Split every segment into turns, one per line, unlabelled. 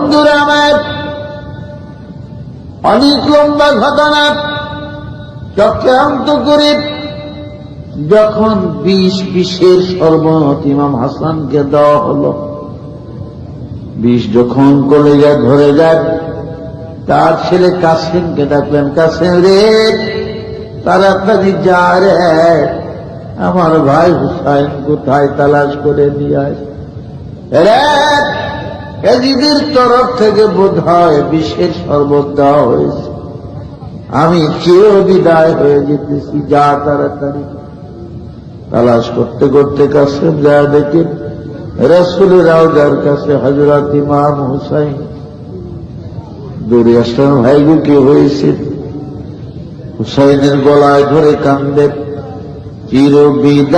বন্ধুরা আমার, অনেক লম্বা ঘটনা। চক্রান্ত করে যখন বিষের শরবত ইমাম হাসানকে দেওয়া হলো, বিষ যখন কলেজায় ধরে যায়, তার ছেলে কাসিমকে ডাকলেন, কাসিম রে, তাড়াতাড়ি যা রে, আমার ভাই হুসাইন কোথায়, তালাশ করে নিয়ে আয়। এজিদের তরফ থেকে বোধ হয় বিষের শরবত দেওয়া হয়েছে, আমি চির বিদায় হয়ে যেতেছি, যা তাড়াতাড়ি। তালাশ করতে করতে কাসিম যা দেখে রাসূলের রওজার কাছে হযরত ইমাম হুসাইন। দৌড়ে আসলেন, ভাইগো কি হয়েছে? হুসাইনের গলায় ধরে কান্দে, চির বিদায়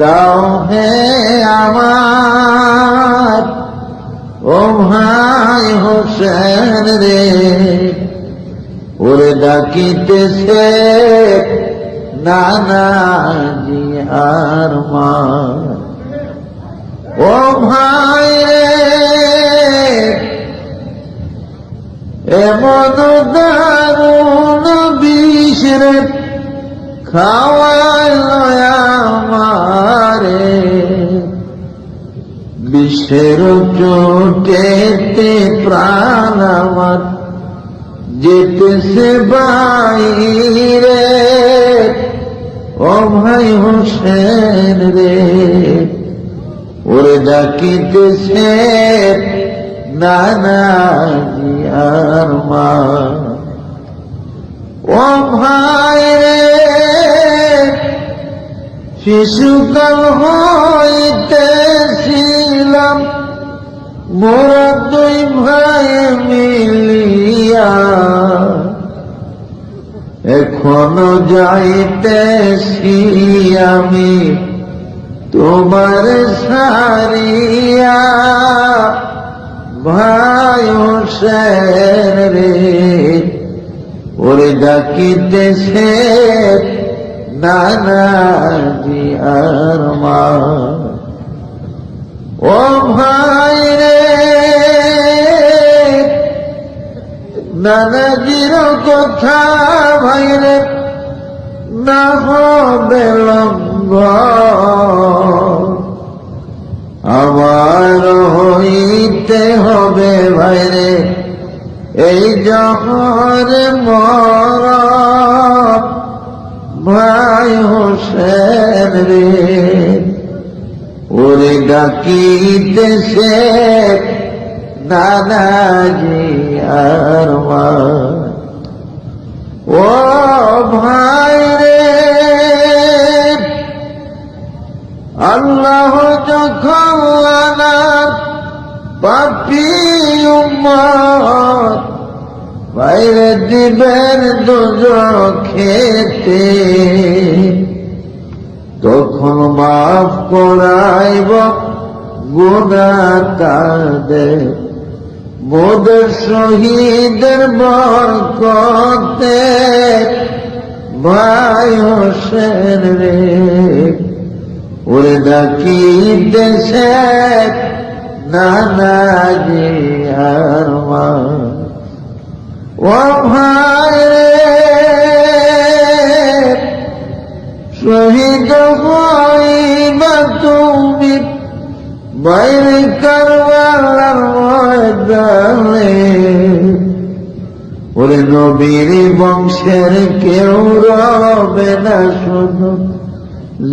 দাও হে আমার ও ভাই হোসেন রে, ওরে ডাকিতেছে নানাজি আর মা। ও ভাই রে, এমন দারুণ বিষ রে খাওয়াইল আমারে, বিষের চোটেতে প্রাণ আমার যেতেছে বাইরে। ও ভাই হোসেন রে, ওরে ডাকিতেছে নানাজি আর মা। ও ভাই রে, শিশুকাল হইতেছিলাম মোরা দুই ভাই মিলিয়া, এখনো যাইতেছি আমি তোমার সারিয়া। ভাই হোসেন রে, ওরে ডাকিতেছে নানাজি আর মা। ও ভাই রে, নানাজির কথা ভাই রে না হবে লঙ্ঘন, আমার হইতে হবে ভাই রে এই জহর মরণ। ভাই হোসেন রে, ওরে ডাকিতেছে নানাজি আর মা। ও ভাই রে, আল্লাহ যখন আনার পাপী উম্মত বাইরে দিবেন দোজখেতে, তখন মাফ করাইব গুনাহ তাদের মোদের শহীদের বরকতে। ভাই হোসেন রে, ওরে ডাকিতেছে নানাজি আর মা। ও ভাই রে, শহীদ হইবা তুমি বাইরে কারবালার ময়দানে, ওরে নবীর বংশের কেউ রবে না শুধু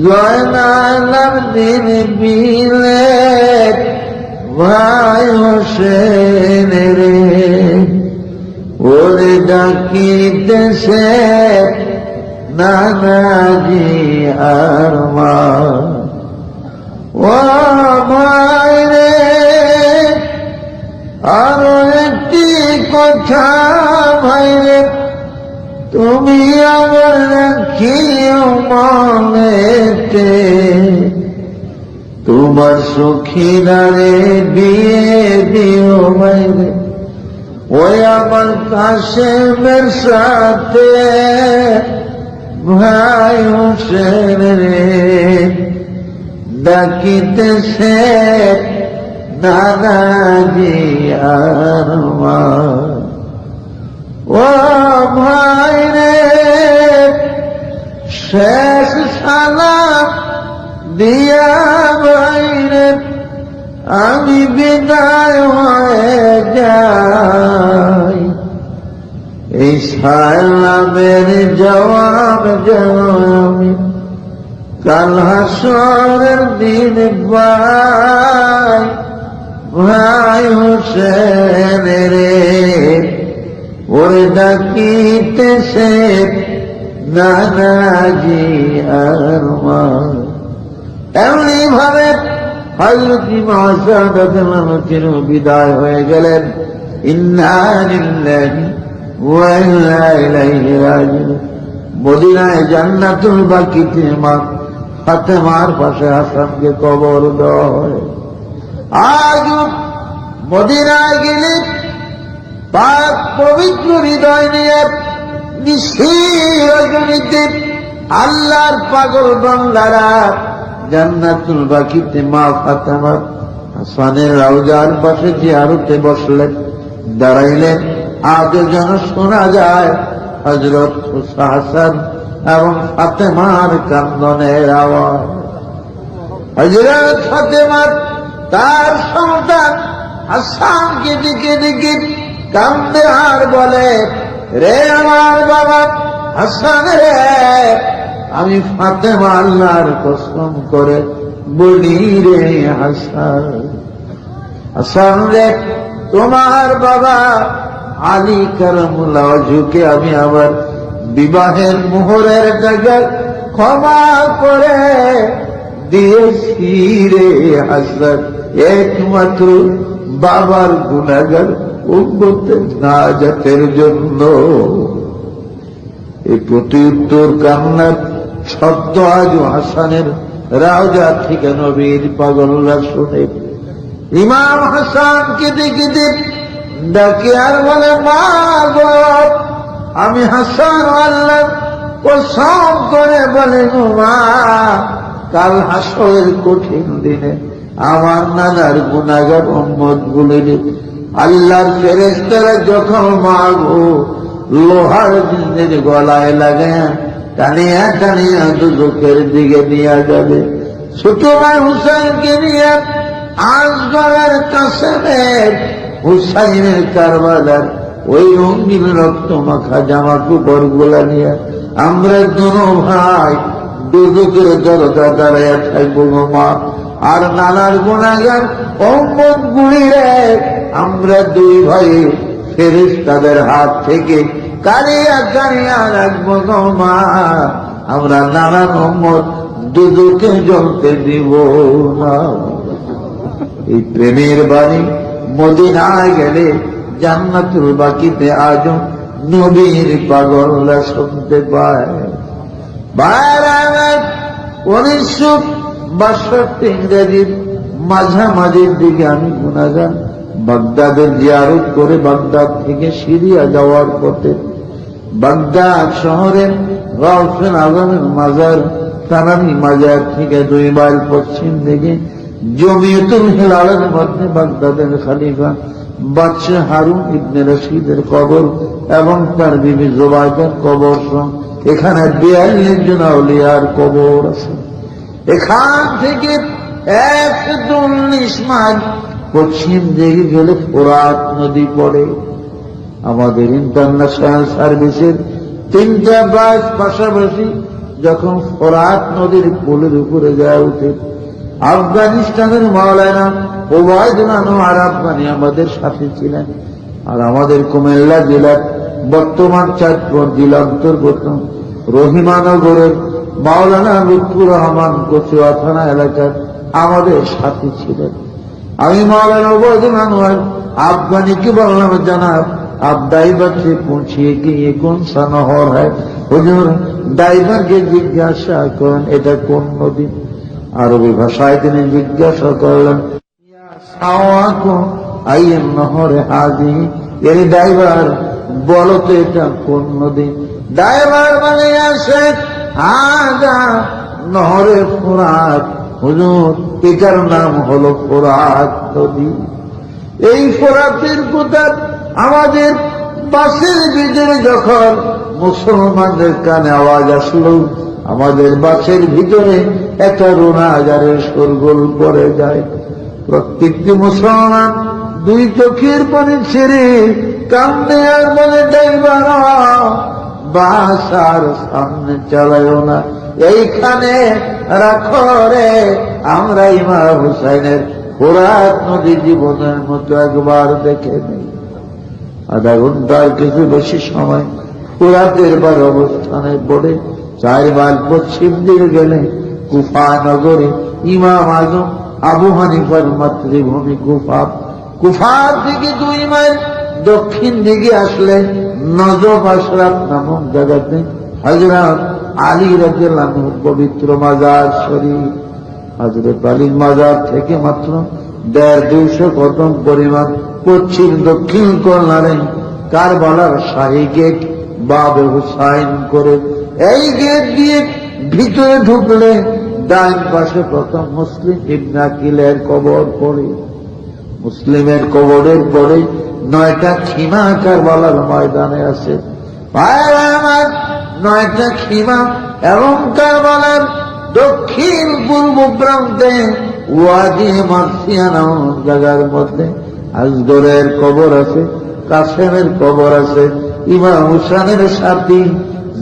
জয়নালার দিন বিলে। ভাই হোসেন রে, ওরে ডাকিতেছে নানাজি আর মা। ও ভাই রে, আরো একটি কথা ভাই রে, তুমি আমার রাখিও মনেতে, তোমার সখীরারে বিয়ে দিও ভাই রে ওই আমার কাশেমের সাথে। ভাই হোসেন রে, ডাকিতেছে নানাজি আমার। ও ভাই রে, শেষ সালাম দিয়া বাইরে আমি বিদায় হয়ে যাই। এই সালামের জবাব যেন আমি কাল হাসরের দিন পাই। ভাই হোসেন রে, ওরে ডাকিতেছে নানাজি আমার। এমনি ভাবে হযরত ইমাম সাদ রাদিয়াল্লাহু বিদায় হয়ে গেলেন। ইন্না লিল্লাহি ওয়া ইন্না ইলাইহি রাজিউন। মদিনায় জান্নাতুল বাকিতে মা ফাতেমার পাশে হাসানকে কবর দেওয়া হয়। আজ মদিনায় গেলে পাক পবিত্র হৃদয় নিয়ে নিশির রজনীতে আল্লাহর পাগল বান্দারা জান্নাতুল বাকিতে মা ফাতেমার হাসানের রওজার পাশে জিয়ারতে বসলেন, দাঁড়াইলেন। আজও যেন শোনা যায় হযরত হাসান এবং ফাতেমার কান্দনের আওয়াজ। হযরত ফাতেমার তার সন্তান হাসানকে দিকে দিকে কান্দে আর বলে, রে আমার বাবা হাসান রে, আমি ফাতেমা আল্লাহর কসম করে বলি রে হাসান, হাসান রে, তোমার বাবা আলী কারামুল্লাহ ওয়াজহুকে আমি আবার বিবাহের মোহরের টাকা ক্ষমা করে দিয়েছি রে হাসান, একমাত্র বাবার গুনাহগার উম্মতের নাজাতের জন্য। এই প্রত্যুত্তর কান্নার শব্দ আজও হাসানের রওজা থেকে নবীর পাগলরা শুনে। ইমাম হাসানকে দেখে ডাকে আর বলে, মা গো, আমি হাসান আল্লাহ কসম করে বলে গো মা, কাল হাসরের কঠিন দিনে আমার নানার গুনাহগার উম্মত গুলির আল্লাহর ফেরেশতারা যখন মাগো লোহার জিনের গলায় লাগায় টানিয়া টানিয়া দুজকের দিকে নিয়ে যাবে। ছোট ভাই হুসাইনকে নিয়ে আসগরের কাসেমের হুসাইনের কারবালার ওই রঙিন রক্ত মাখা জামা কাপড় গুলা নিয়ে আমরা দুনো ভাই দুজকের দরজা দাঁড়াইয়া থাকবো গো মা। আর নানার গুনাহগার উম্মত গুলিরে আমরা দুই ভাই ফেরেশতাদের হাত থেকে কারিয়া কারিয়া রাখবো গো মা। আমরা নানার উম্মত দুজকে জ্বলতে দিব না। এই প্রেমের বাণী মদিনায় গেলে জান্নাতুল বাকিতে আজও নবীর পাগলরা শুনতে পায়। 1962 ইংরেজির মাঝামাঝির দিকে আমি গুনাহগার বাগদাদের জিয়ারত করে বাগদাদ থেকে সিরিয়া যাওয়ার পথে বাগদাদ শহরের গাউসুল আজমের মাজার তানামি মাজার থেকে 2 মাইল পশ্চিম দিকে জমিয়তুল হিলালের মধ্যে বাগদাদের খলিফা বাদশাহ হারুন ইবনে রশিদের কবর এবং তার বিবি জুবাইদার কবর সহ এখানে 42 জন আউলিয়ার কবর আছে। এখান থেকে 119 মাইল পশ্চিম দিকে গেলে ফোরাত নদী পড়ে। আমাদের ইন্টারন্যাশনাল সার্ভিসের 3টা বাস পাশাপাশি যখন ফোরাত নদীর পুলের উপরে যায় উঠে, আফগানিস্তানের মাওলানা ওবায়দুল্লাহ নোয়ার আফগানি আমাদের সাথে ছিলেন। আর আমাদের কুমিল্লা জেলার বর্তমান চাঁদপুর জেলা অন্তর্গত রহিমানগরের মাওলানা লুৎফুর রহমান কচুয়া থানা এলাকার আমাদের সাথে ছিলেন। আমি মাওলানা ওবায়দুল্লাহ নোয়ার আফগানিকে বললাম, জানাব आप ड्राइवर से पूछिए कि ये कौन सा नहर है। হুজুর ড্রাইভারকে জিজ্ঞাসা করেন এটা কোন নদী। আরবি ভাষায় তিনি জিজ্ঞাসা করলেন, নহরে হাজি, এর ড্রাইভার বলো তো এটা কোন নদী। ড্রাইভার মানে আসে হাজা নহরে ফোরাত, হুজুর এটার নাম হলো ফোরাত নদী। এই ফোরাতের কথা আমাদের বাসের ভিতরে যখন মুসলমানদের কানে আওয়াজ আসলো, আমাদের বাসের ভিতরে একটা রোনাজারের শোরগোল পড়ে যায়। প্রত্যেকটি মুসলমান দুই চোখের পানি ছেড়ে কান্দে আর বলে, ড্রাইভার বাস আর সামনে চালায়ও না, এইখানে রাখো রে, আমরা ইমাম হুসাইনের ফোরাত নদী জীবনের মতো একবার দেখে নেই। আধা ঘন্টার কিছু বেশি সময় ফোরাতের বার অবস্থানে পড়ে 4 মাইল পশ্চিম দিকে গেলে কুফা নগরে ইমাম আজম আবু হানিফার মাতৃভূমি কুফা। কুফার থেকে 2 মাইল দক্ষিণ দিকে আসলে নজফ আশরাফ নামক জায়গাতে হযরত আলী রাদিয়াল্লাহু আনহুর পবিত্র মাজার শরীফ। হযরত আলীর মাজার থেকে মাত্র 150-200 কদম পরিমাণ পশ্চিম দক্ষিণ কর্নারে কারবালার শাহী গেট বাবে হুসাইন করে, এই গেট দিয়ে ভিতরে ঢুকলে ডান পাশে প্রথম মুসলিম ইবনে আকিলের কবর পড়ে। মুসলিমের কবরের পরে 9টা খিমা কারবালার ময়দানে আছে। আমার 9টা খিমা এবং কারবালার দক্ষিণ পূর্ব প্রান্তে ওয়াদি মারসিয়া নামক জায়গার মধ্যে আসগরের কবর আছে, কাসেমের কবর আছে, ইমাম হুসাইনের সাথী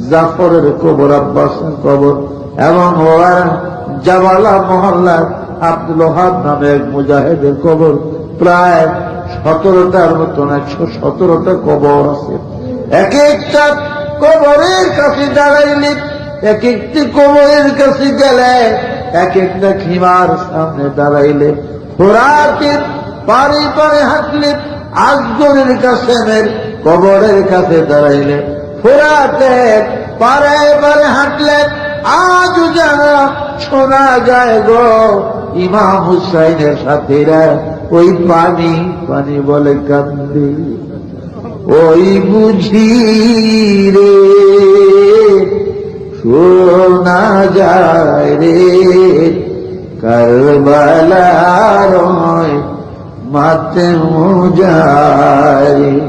জাফরের কবর, আব্বাসের কবর এবং ওরা জাবালা মহল্লার আব্দুল ওহাব নামে এক মুজাহিদের কবর। প্রায় 17টার মতন 117টা কবর আছে। এক একটা কবরের কাছে দাঁড়াইলে, এক একটি কবরের কাছে গেলে, এক একটা খিমার সামনে দাঁড়াইলে, ফোরাতের পারে পারে হাঁটলে, আসগরের কাসেমের কবরের কাছে দাঁড়াইলে, ফোরাতের পারে পারে হাঁটলে আজ যেন শোনা যায় গো ইমাম হুসাইনের সাথীরা ওই পানি পানি বলে কান্দে। ওই বুঝি রে শোনা যায় রে কারবালার মাতে মুজারি,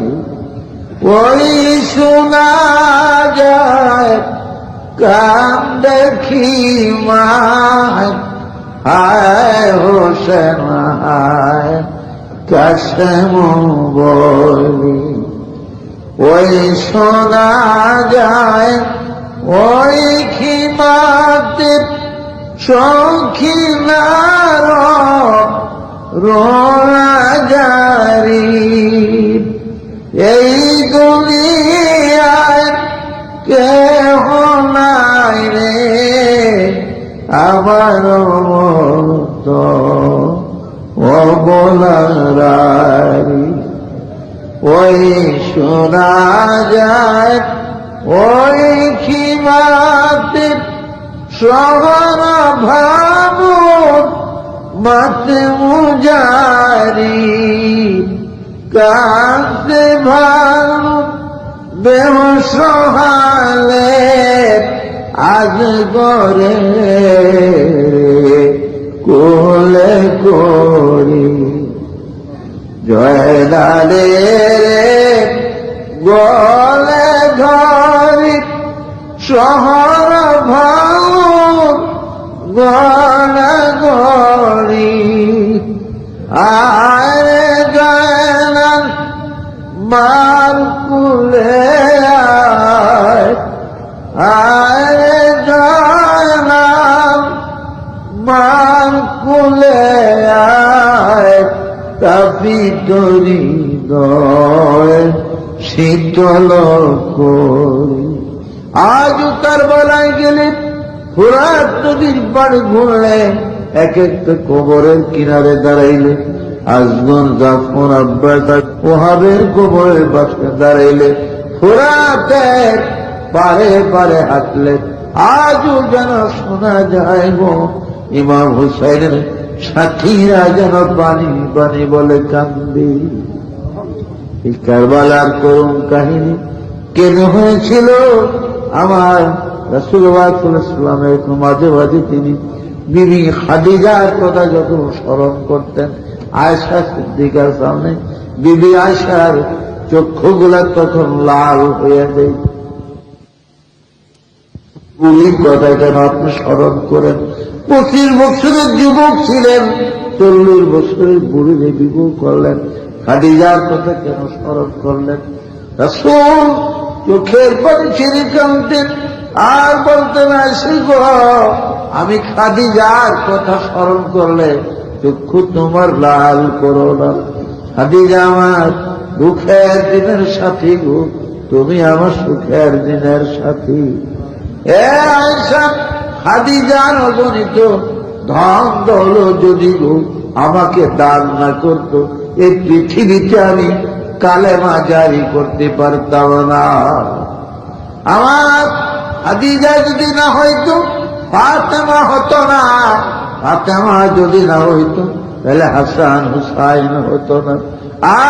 ওই শোনা যায় কান্দে খিমা, হায় হোসেন হায় কাসেম বলি। ওই শোনা যায় ওই খিমাতে শৌখিনার রোনাজারি, এই দুনিয়ায় কেহ নাই রে আমার মতো অবলারি। ওই শোনা যায় ওই খিমাতে শহর ভাবুন মাতে মুজারি, কাছে ভালো বেহসহালে আজ গরে কোলে করি। জয়দারে গলে ঘরি শহর ভালো গলে গড়ি, আরে জয়নাল মার কুলে আরে জয়নাল মার কুলে আয়, তাপি তরি দয় শীতল করি। আজ কারবালায় গেলে ফোরাত নদীর পাড়ে ঘুরলে, এক একটা কবরের কিনারে দাঁড়াইলে, আজগর জাফর আব্বাস ওহাবের কবরের পাশে দাঁড়াইলে, ফোরাতের পারে পারে হাঁটলে আজও যেন শোনা যায় গো ইমাম হুসাইনের সাথীরা যেন পানি পানি বলে কান্দি। এই কারবালার করুণ কাহিনী কেন হয়েছিল? আমার রাসূলুল্লাহ সাল্লাল্লাহু আলাইহি ওয়াসাল্লামের মাঝে মাঝে তিনি বিবি খাদিজার কথা যখন স্মরণ করতেন আয়েশা সিদ্দিকার সামনে, বিবি আয়েশার চক্ষুগুলা তখন লাল হয়ে যায়। বুড়ির কথা কেন আপনি স্মরণ করেন? 25 বছরের যুবক ছিলেন, 40 বছরের বুড়িরে বিবাহ করলেন, খাদিজার কথা কেন স্মরণ করলেন? রাসূল চোখের পানি ছেড়ে কাঁদতেন আর বলতেন, আয়েশা গো, আমি খাদিজার কথা স্মরণ করলে চক্ষু তোমার লাল করো না। খাদিজা আমার দুঃখের দিনের সাথী গো, তুমি আমার সুখের দিনের সাথী। আয়েশা, খাদিজার অগণিত ধন দৌলত যদি গো আমাকে দান না করত, এই পৃথিবীতে আমি কালেমা জারি করতে পারতাম না। আমার খাদিজা যদি না হইতো ফাতেমা হতো না, ফাতেমা যদি না হইতো তাহলে হাসান হুসাইন হতো না,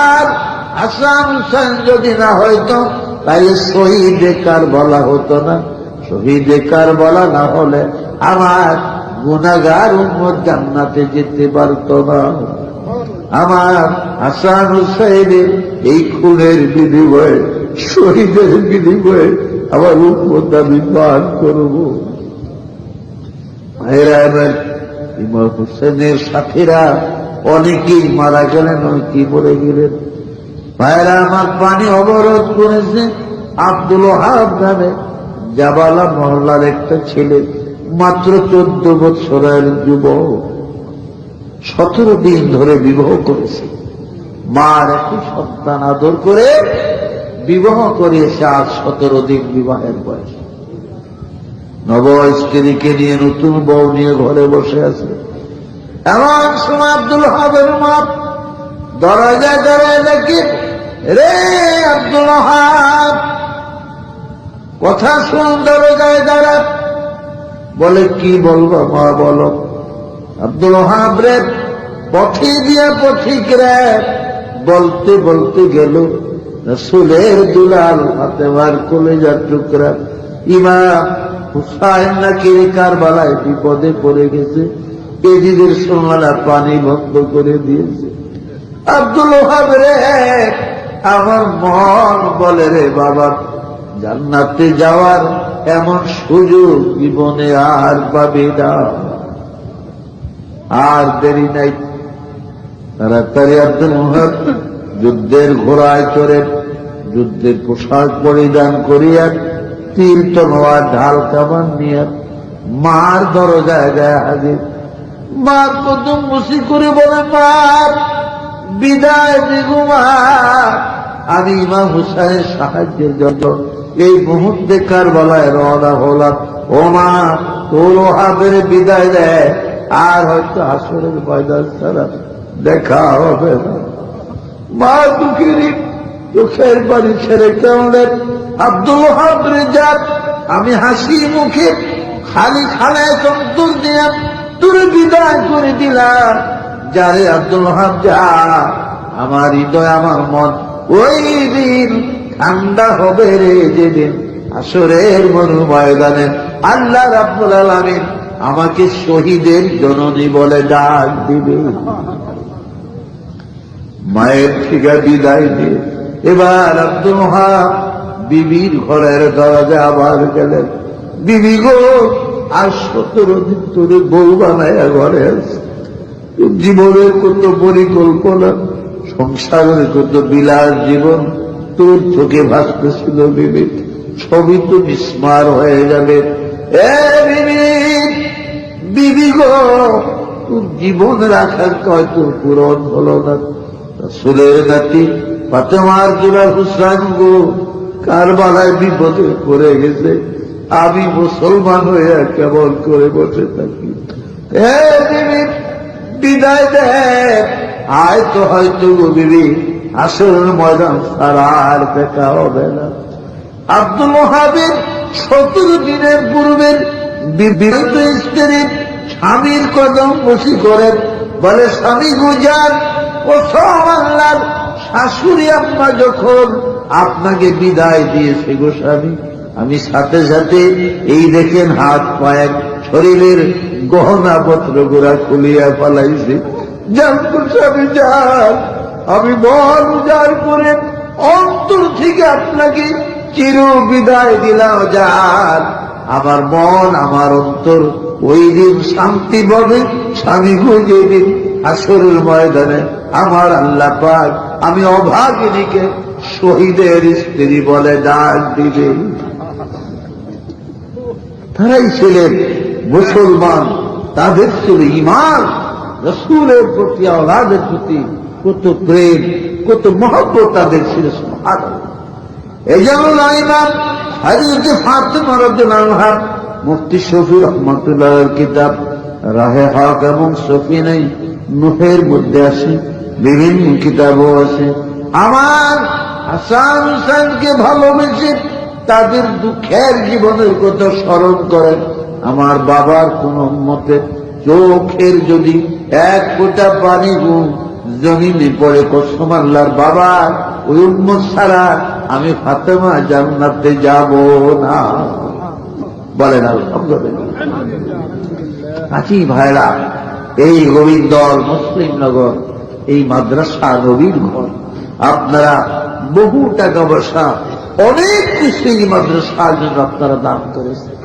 আর হাসান হুসাইন যদি না হইতো তাহলে শহীদে কারবালা হতো না, শহীদে কারবালা না হলে আমার গুনাহগার উম্মত জান্নাতে যেতে পারত না। আমার হাসান হুসাইনের এই খুনের বিনিময়ে, শহীদের বিনিময়ে আমার উম্মত আমি দান করব। ভাইরা, এবার ইমাম হুসেনের সাথীরা অনেকেই মারা গেলেন, অনেকেই মরে গেলেন। ভাইরা আমার, পানি অবরোধ করেছে আব্দুল ওহাব নামে জাবালা মহল্লার একটা ছেলে, মাত্র 14 বছরের যুবক, 17 দিন ধরে বিবাহ করেছে। মার একটি সন্তান আদর করে বিবাহ করিয়েছে, আজ 17 দিন বিবাহের বয়স। নব স্ত্রীকে নিয়ে, নতুন বউ নিয়ে ঘরে বসে আছে। এমন সময় আব্দুল ওহাবের মা দরজায় দাঁড়ায় দেখে, রে আব্দুল ওহাব, কথা শুন, দরজায় দাঁড়া। বলে, কি বলবো মা, বলো। আব্দুল ওহাব রে পথে দিয়া পথিক রে বলতে বলতে গেল, রাসূলের দুলাল ফাতেমার কলেজার টুকরা ইমাম হুসাইন নাকি কারবালায় বিপদে পড়ে গেছে, এদিদের সোনালা পানি বন্ধ করে দিয়েছে। আব্দুল ওহাব রে, আমার মন বলে রে বাবা, জান্নাতে যাওয়ার এমন সুযোগ জীবনে আর পাবি না। আর দেরি নাই, তাড়াতাড়ি আব্দুল ওহাব যুদ্ধের ঘোড়ায় চড়ে, যুদ্ধের পোশাক পরিধান করিয়া, তীর তলোয়ার ঢাল কামান নিয়ে মার দরজায় যায় হাজির। মার কদম মুসি করে বলে, মা বিদায় দিগু মা, আমি ইমাম হুসাইনের সাহায্যের জন্য এই মুহূর্তে কারবালায় রওনা হলাম। ও মা, তোর ওহাবের বিদায় দেয়, আর হয়তো আসরের ময়দান ছাড়া দেখা হবে না। মা দুঃখেরই চোখের পানি ছেড়ে কেমন, আব্দুল ওহাব রে যাক, আমি হাসি মুখে খালি খালায় চন্তর দিয়ে তোর বিদায় করে দিলাম। যারে আব্দুল ওহাব যা, আমার হৃদয় আমার মন ওই দিন ঠান্ডা হবে রে, যেদিন আসরের মরু ময়দানে আল্লাহ রাব্বুল আলামিন আমাকে শহীদের জননী বলে ডাক দিবে। মায়ের থেকে বিদায় দিয়ে এবার আব্দুল ওহাব বিবির ঘরের দরজা আবার গেলেন। বিবি গো, আর 17 দিন ধরে বউ বানায় ঘরে আছে, জীবনের কত পরিকল্পনা, সংসারের কত বিলাস জীবন তোর চোখে ভাসতেছিল বিবি, সবই তো বিস্মার হয়ে যাবে। বিবি গো, তোর জীবন রাখার হয়তো পূরণ হলো না। রাসূলের নাতি ফাতেমার দুলাল হুসাইন গো কারবালায় বিপদে পড়ে গেছে, আমি মুসলমান হয়ে কেমন করে বসে থাকি। বিবি বিদায় দে, আয় তো হয়তো গো বিবি আসরের ময়দান ছাড়া আর দেখা হবে না। আব্দুল ওহাবের 17 দিনের পূর্বের বিবাহিত স্ত্রী স্বামীর কদম বসি করেন, বলে, স্বামী গুজার ও সব আল্লাহর শাশুড়ি আম্মা যখন আপনাকে বিদায় দিয়েছে গো স্বামী, আমি সাথে সাথে এই দেখেন হাত পায়ের শরীরের গহনা পত্র গুলা খুলিয়া পালাইছি। আমি মন উজাড় করে অন্তর থেকে আপনাকে চির বিদায় দিলাম যান। আমার মন আমার অন্তর ওই দিন শান্তি পাবে। স্বামী খুঁজে দিন হাসরের ময়দানে আমার আল্লাহ পাক আমি অভাগিনীকে শহীদের স্ত্রী বলে ডাক দিবে। তারাই ছিলেন মুসলমান, তাদের ছিল ঈমান, রাসূলের প্রতি আওলাদের প্রতি কত প্রেম, কত মহব্বত তাদের ছিল। সুবহানাল্লাহ। এই যেমন ইমাম হযরত ফাতেমা রাদিয়াল্লাহু আনহা মুফতি শফি রহমাতুল্লাহর কিতাব রাহে হক এবং সফিনাই নূহের মধ্যে আছে, বিভিন্ন কিতাবও আছে। আমার হাসান হুসাইনকে ভালোবেসে তাদের দুঃখের জীবনের কথা স্মরণ করেন। আমার বাবার কোন মতে চোখের যদি এক ফোঁটা পানি জমিনে পড়ে কসম আল্লাহর বাবা ওই উম্মত ছাড়া আমি ফাতেমা জান্নাতে যাব না। বলেন আলহামদুলিল্লাহ। কাজী ভাইরা, এই গোবিন্দল মুসলিমনগর, এই মাদ্রাসা নবীর ঘর, আপনারা বহু টাকা পয়সা অনেক কিছু এই মাদ্রাসার জন্য আপনারা দান করেছেন।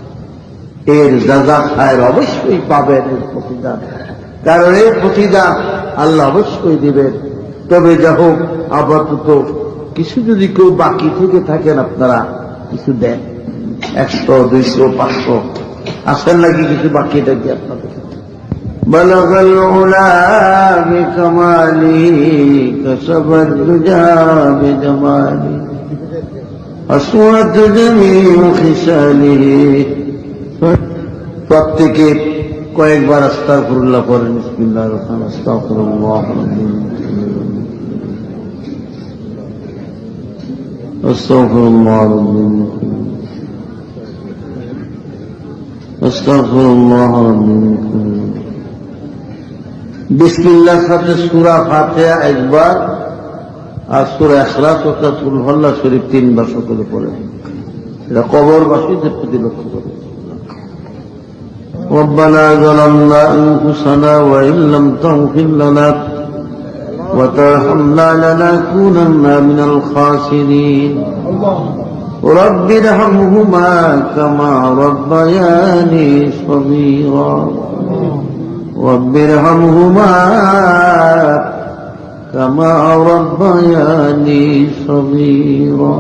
এর যাজা খায়ের অবশ্যই পাবেন, এর প্রতিদান। কারণ এর প্রতিদান আল্লাহ অবশ্যই দিবেন। তবে যা হোক, আপাতত কিছু যদি কেউ বাকি থেকে থাকেন আপনারা কিছু দেন, 100, 200, 500 আসেন নাকি কিছু বাকি থাকি আপনাদের। بلغ العلا بكماله كسب الدجى بجماله أصوات جميع خصاله। প্রত্যেকে কয়েকবার আস্তাগফিরুল্লাহ পড়েন। বিসমিল্লাহির রহমানির রহিম। আস্তাগফিরুল্লাহ আস্তাগফিরুল্লাহ আস্তাগফিরুল্লাহ। বিসমিল্লাহর সাথে সূরা ফাতিহা একবার আর সূরা ইখলাস ও কুল হুয়াল্লাহু শরীফ 3 বার সকলে পড়েন। এটা কবরবাসীদের প্রতি লক্ষ্য করে। ربنا ظلمنا أنفسنا وإن لم تغفر لنا وترحمنا لنكونن من الخاسرين رب ارحمهما كما ربياني صغيرا رب ارحمهما كما ربياني صغيرا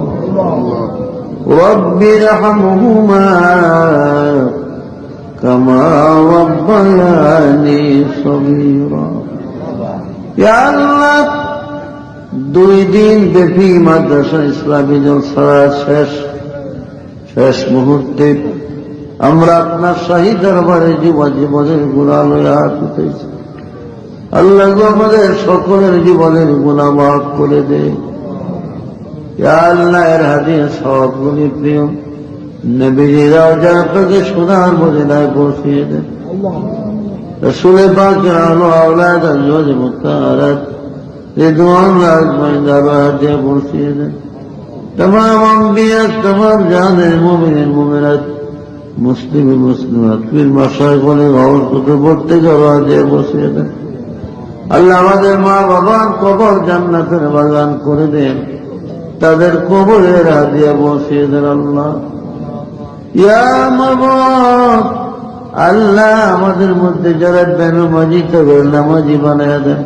رب ارحمهما كما ربياني صغيرا। يا الله 2 দিন ব্যাপী মাদ্রাসা ইসলামী জলসা শেষ মুহূর্তে আমরা আপনার শাহী দরবারে জীবনের গুনাহ লইয়া আসতেছি। আল্লাহ আমাদের সকলের জীবনের গুনাহ মাফ করে দে। ইয়া আল্লাহ, এর হাদিয়া সবগুলি প্রিয় নবীরা যাকে সোনার মদিনায় পৌঁছিয়ে দেন। রাসূলে পাকের আলো আওলাদ আজওয়াজ মুতাহারাত রিদওয়ানুল্লাহ আজমাইন দাবাতে পৌঁছিয়ে দেন। तमाम अंबिया, तमाम जाने मोमिन मोमिनात, मुस्लिम मुस्लिमात, फिर मशाइख वाले और कुतुबते जवा दे বসিয়ে দেন। আল্লাহ আমাদের মা বাবার কবর জান্নাতের বাগান করে দেন, তাদের কবরের হাদিয়া বসিয়ে দেন। আল্লাহ ইয়া মাবুদ, আল্লাহ আমাদের মধ্যে যারা বেনামাজি তাদের নামাজি বানায়া দেন।